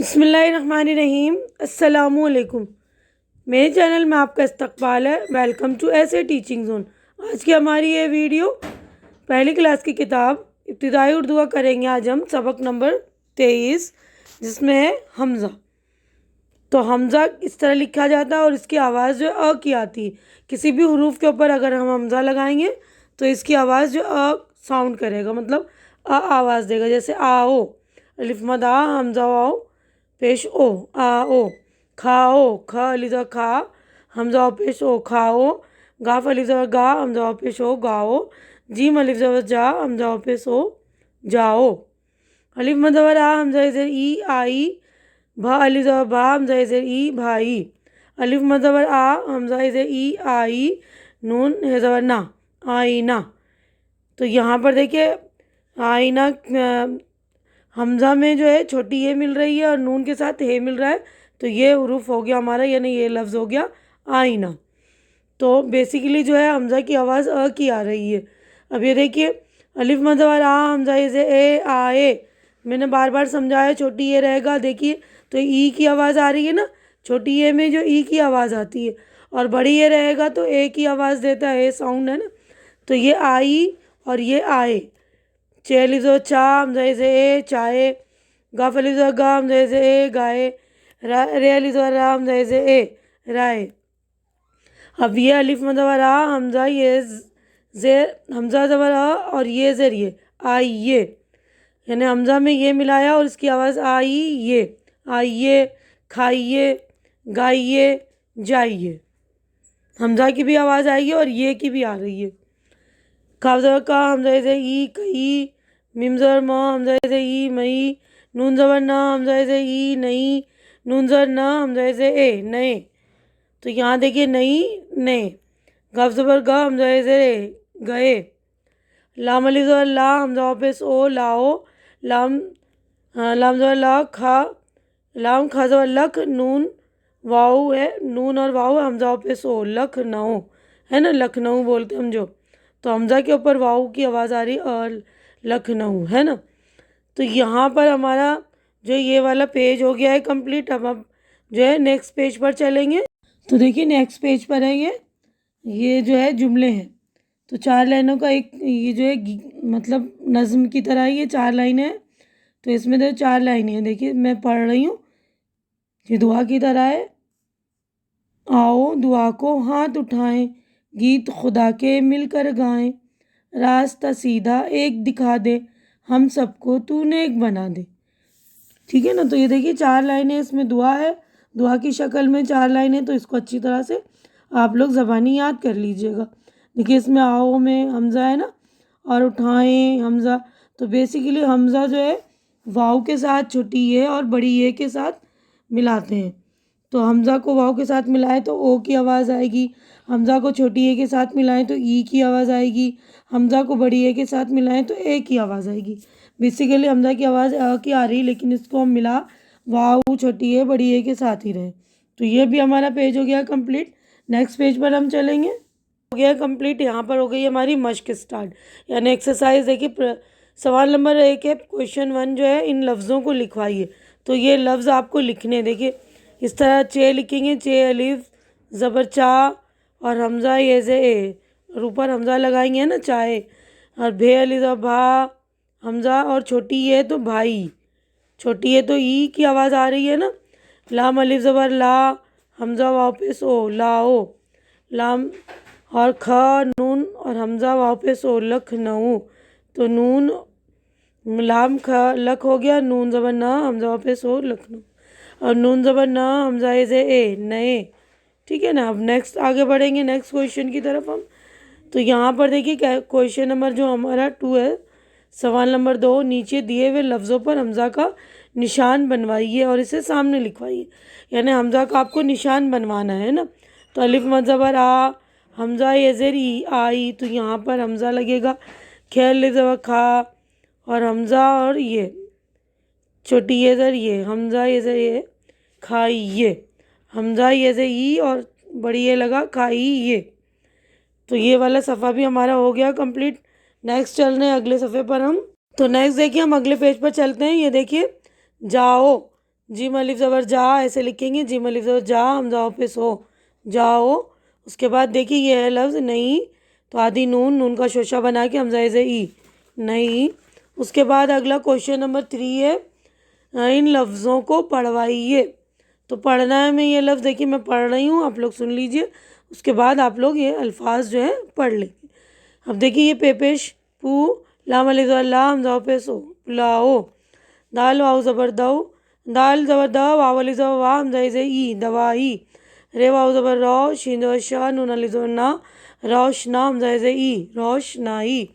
बिस्मिल्लाहिर्रहमानिर्रहीम। अस्सलामुअलैकुम। मेरे चैनल में आपका इस्तकबाल है। वेलकम टू ऐसे टीचिंग जोन। आज की हमारी ये वीडियो पहली क्लास की किताब इब्तिदाई उर्दू का करेंगे। आज हम सबक नंबर 23 जिसमें है हमज़ा। तो हमज़ा इस तरह लिखा जाता है और इसकी आवाज़ जो अ की आती है। किसी भी हरूफ के ऊपर अगर हम हमज़ा लगाएंगे तो इसकी आवाज़ जो अ साउंड करेगा, मतलब आवाज़ देगा। जैसे आओ, अलिफ मद आ, हमज़ा आओ, पेश ओ, आओ। खाओ, ख अलिज़ा खा, हमज़ा पेश ओ, खाओ। गाफ अलिज़ा गा, हमज़ा पेश ओ, गाओ। जीम अलिफ़ जा, हमज़ा पेश ओ, जाओ। अलिफ मदवर आ, हमज़ा इज़र ई, आई। भा अलिज़ा बा, हमज़ा इज़र ई, भाई। अलिफ मदवर आ, हमज़ा इज़र ई, आई। नून हेज़वर ना, आईना। तो यहाँ पर देखिए आईना हमज़ा में जो है छोटी ए मिल रही है और नून के साथ हे मिल रहा है। तो ये हुरूफ हो गया हमारा, यानी ये लफ्ज़ हो गया आईना। तो बेसिकली जो है हमज़ा की आवाज़ अ की आ रही है। अब ये देखिए अलिफ मद और आ, हमज़ा इज़े ए, आए। मैंने बार बार समझाया, छोटी ए रहेगा देखिए तो ई की आवाज़ आ रही है ना। छोटी ए में जो ई की आवाज़ आती है और बड़ी ए रहेगा तो ए की आवाज़ देता है, ए साउंड है ना। तो ये आई और ये आए। चे लिज़ो चा, हमज़ा इज़े ए, चाहे। गाफ लिज़ो गा, हमज़ा इज़े ए, गाए। रे लिज़ो रा, हमज़ा इज़े ए, राए। अब ये अलिफ मदवर आ, हमज़ा ये ज़ेर, हमज़ा ज़बर आ और ये ज़ेर ये, आई ये। यानी हमज़ा में ये मिलाया और इसकी आवाज़ आई ये। आइए, खाइए, गाइए, जाइए। हमज़ा की भी आवाज़ आएगी और ये की भी आ रही है। काफ ज़बर का, हमज़ा इज़े ई, कई। मीम ज़बर म, हमज़ा इज़े ई, मई। नून ज़बर ना, हमज़ा इज़े ई, नई। नून ज़बर ना, हमज़ा इज़े ए, नए। तो यहाँ देखिए नई, नए। गफ ज़बर ग, हमज़ा इज़े ए, गए। लाम अलिफ ज़बर ला, हमज़ा वापस ओ, लाओ। लाम लाम ज़बर ला, खा। लाम खा ज़बर लख, नून वाऊ है, नून और वाऊ हमज़ा वापस ओ, लखनऊ है ना, लखनऊ बोलते हम जो। तो हमज़ा के ऊपर वाऊ की आवाज़ आ रही और लखनऊ है ना। तो यहाँ पर हमारा जो ये वाला पेज हो गया है कंप्लीट। अब जो है नेक्स्ट पेज पर चलेंगे। तो देखिए नेक्स्ट पेज पर है ये जो है जुमले हैं। तो 4 लाइनों का एक ये जो है मतलब नज़्म की तरह ये 4 लाइनें हैं। तो इसमें तो 4 लाइनें हैं। देखिए मैं पढ़ रही हूँ, ये दुआ की तरह है। आओ दुआ को हाथ उठाएं, गीत खुदा के मिलकर गाएं। रास्ता सीधा एक दिखा दे, हम सबको तू नेक बना दे। ठीक है ना। तो ये देखिए 4 लाइनें इसमें दुआ है, दुआ की शक्ल में 4 लाइनें। तो इसको अच्छी तरह से आप लोग ज़बानी याद कर लीजिएगा। देखिए इसमें आओ में हमज़ा है ना और उठाएं हमज़ा। तो बेसिकली हमज़ा जो है वाव के साथ छोटी ए और बड़ी ए के साथ मिलाते हैं। तो हमज़ा को वाव के साथ मिलाएं तो ओ की आवाज़ आएगी। हमज़ा को छोटी ए के साथ मिलाएं तो ई की आवाज़ आएगी। हमज़ा को बड़ी ए के साथ मिलाएं तो ए की आवाज़ आएगी। बेसिकली हमज़ा की आवाज़ अ की आ रही, लेकिन इसको हम मिला वाव छोटी ए बड़ी ए के साथ ही रहे। तो ये भी हमारा पेज हो गया कंप्लीट। नेक्स्ट पेज पर हम चलेंगे। हो गया कंप्लीट। यहाँ पर हो गई हमारी मश्क स्टार्ट, यानी एक्सरसाइज। देखिए सवाल नंबर 1 है, क्वेश्चन 1 जो है इन लफ्ज़ों को लिखवाइए। तो ये लफ्ज़ आपको लिखने, देखिए इस तरह चे लिखेंगे, चे अलिफ ज़बर चा और हमज़ा ये से ए और ऊपर हमज़ा लगाएंगे ना चाहे। और भे अलिफ भा, हमज़ा और छोटी ये तो भाई, छोटी ये तो ई की आवाज़ आ रही है ना। लाम अलिफ ज़बर ला, हमज़ा वापस ओ, लाओ। लाम और ख नून और हमज़ा वापस ओ, लखनऊ। तो नून लाम ख लख हो गया, नून ज़बर ना, हमज़ा वापस ओ, लखनऊ। और नून ज़बर ना, हमज़ा इज़े ए, नए। ठीक है ना। अब नेक्स्ट आगे बढ़ेंगे नेक्स्ट क्वेश्चन की तरफ हम। तो यहाँ पर देखिए क्या क्वेश्चन नंबर जो हमारा 2 है, सवाल नंबर 2, नीचे दिए हुए लफ्ज़ों पर हमज़ा का निशान बनवाइए और इसे सामने लिखवाइए। यानी हमज़ा का आपको निशान बनवाना है ना। तो अलिफ मद ज़बर आ, हमज़ा ये ज़ेर ई, आई। तो यहाँ पर हमज़ा लगेगा। खे अलिफ ज़बर खा और हमज़ा और ये छोटी ये ज़र ये, हमज़ा ये ज़र ये, खाइए। हमज़ा ये ज़र ई और बड़ी ये लगा, खाइए। तो ये वाला सफ़ा भी हमारा हो गया कंप्लीट। नेक्स्ट चल रहे हैं अगले सफ़े पर हम। तो नेक्स्ट देखिए हम अगले पेज पर चलते हैं। ये देखिए जाओ, जिम अलिफ ज़बर जा ऐसे लिखेंगे, जिम अलिफ ज़बर जा, हमज़ाओं पे सो, जाओ। उसके बाद देखिए ये है लफ्ज़ नहीं, तो आधी नून, नून का शोशा बना के हमज़ा से ई, नहीं। उसके बाद अगला क्वेश्चन नंबर 3 है, इन लफ्ज़ों को पढ़वाइए। तो पढ़ना है, मैं ये लफ्ज़ देखिए मैं पढ़ रही हूँ, आप लोग सुन लीजिए, उसके बाद आप लोग ये अल्फाज जो है पढ़ लेंगे। अब देखिए ये पेपेश, पू, लाम अलिफ ज़बर ला, हमज़ाओं पे सो, पुलाओ। दाल वाव ज़बर दऊ, दाल ज़बर द, वाव अलिफ ज़बर वा, हमज़ा से ई, दवाई। रे वाव ज़बर रौ, शीन ज़बर शा, नून अलिफ ज़बर ना, रोशना, हमज़ा से ई, रोशनाई।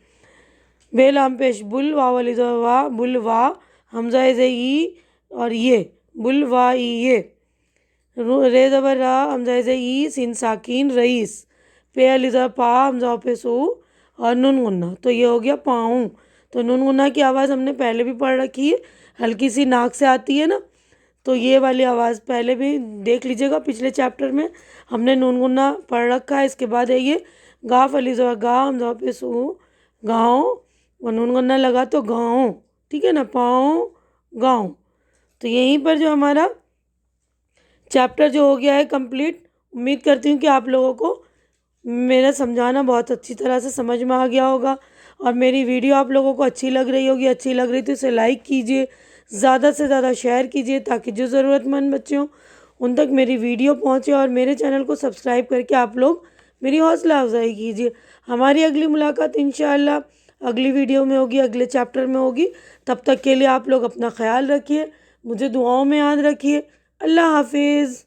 बे लाम पेश बुल, वाव अलिफ ज़बर वा, बुलवा, हमज़ा से ई और ये, बुलवा ई ये। रे ज़बर रा, हमज़ा से ई, सिन साकिन, रईस। पे अलिफ ज़बर पा, हमज़ा पे सू और नून गुन्ना, तो ये हो गया पाऊँ। तो नून गुन्ना की आवाज़ हमने पहले भी पढ़ रखी है, हल्की सी नाक से आती है ना, तो ये वाली आवाज़ पहले भी देख लीजिएगा, पिछले चैप्टर में हमने नून गुन्ना पढ़ रखा है। इसके बाद है ये गाफ अलिफ ज़बर गा, हमज़ा पे सू, गाँव, और नून गुन्ना लगा तो गाँव, ठीक है ना, पाँव, गाँव। तो यहीं पर जो हमारा चैप्टर जो हो गया है कंप्लीट। उम्मीद करती हूँ कि आप लोगों को मेरा समझाना बहुत अच्छी तरह से समझ में आ गया होगा, और मेरी वीडियो आप लोगों को अच्छी लग रही होगी। अच्छी लग रही तो इसे लाइक कीजिए, ज़्यादा से ज़्यादा शेयर कीजिए, ताकि जो ज़रूरतमंद बच्चे हों उन तक मेरी वीडियो पहुँचे, और मेरे चैनल को सब्सक्राइब करके आप लोग मेरी हौसला अफजाई कीजिए। हमारी अगली मुलाकात इंशाअल्लाह अगली वीडियो में होगी, अगले चैप्टर में होगी। तब तक के लिए आप लोग अपना ख्याल रखिए, मुझे दुआओं में याद रखिए। अल्लाह हाफिज़।